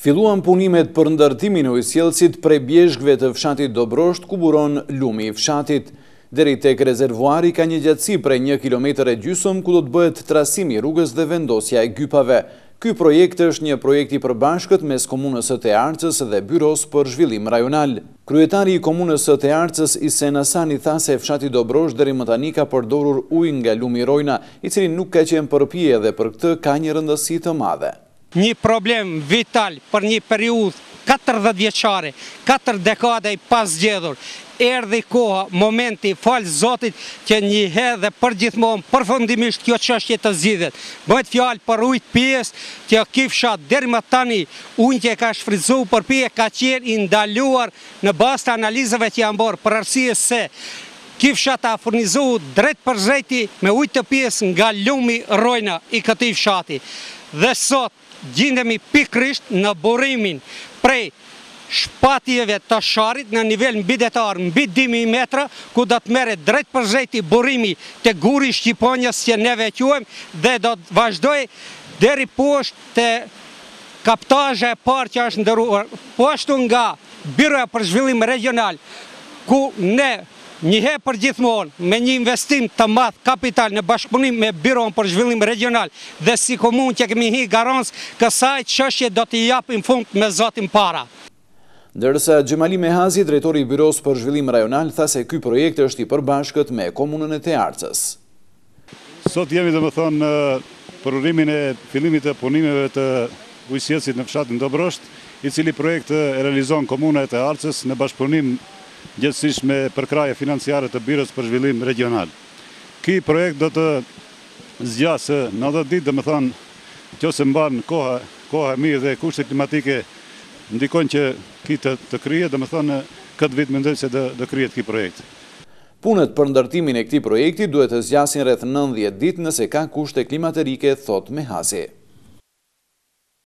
Filluan punimet për ndërtimin e ujësjellësit prej bjeshkëve të fshatit Dobrosht, ku buron lumi i fshatit. Deri tek rezervuari ka një gjatësi prej 1,5 kilometër, ku do të bëhet trasimi i rrugës dhe vendosja e gypave. Ky projekt është një projekt i përbashkët mes komunës së Tearcës dhe Byros për Zhvillim Rajonal. Kryetari i komunës së Tearcës, Isen Hasani, tha se fshati Dobrosht deri më tani ka përdorur ujë nga lumi Rojna, i cili nuk ka qenë përpije dhe për këtë ka një rëndësi të madhe. Një problem vital për një periudhë 40 vjeçare, 4 dekade i pas zgjedhur, erdhi koha, momenti, falë Zotit, që një herë dhe përgjithmonë përfundimisht kjo çështje të zgjidhet. Bëhet fjalë për ujë të pijes, që ky fshat deri më tani ujë që ka shfrytzuar për pije ka qenë i ndaluar në bazë të analizave që janë bërë, për arsye se ky fshat a furnizuar drejt për drejti me ujë të pijes nga lumi Rojna i këtij fshati. Dhe sot gjendemi pikërisht në burimin prej shpatjeve të sharit në nivel mbidetar mbi 2.000 metra, ku do të merret drejt për drejti burimi të guri Shqiponjës që neve quajmë dhe do të vazhdoj deri poshtë te kaptazhe e parë që është ndërruar, po ashtu nga Byroja për Zhvillim Regional, ku ne njëherë për gjithmonë me një investim të madh kapital në bashkëpunim me Byroën për Zhvillim Regional dhe si komunë që kemi hi garancë kësaj çështje do t'i japim fund me Zotin para. Ndërsa Xhemali Mehazi, drejtori i Byros për Zhvillim Rajonal, tha se ky projekt është i përbashkët me komunën e Tearcës. Sot jemi domethënë në përurimin e fillimit të punimeve të ujësjellësit në fshatin Dobrosht, i cili projekt e realizon komuna e Tearcës në bashkëpunim gjithësisht me përkraje financiare të Byros për Zhvillim Regional. Ky projekt do të zgjasë 90 ditë, domethënë, nëse mban koha e mirë dhe kushtet klimatike ndikojnë që të krijet, domethënë këtë vit mendoj se do krijet ky projekt. Punët për ndërtimin e këtij projekti duhet të zgjasin rreth 90 ditë nëse ka kushte klimaterike, thot Mehazi.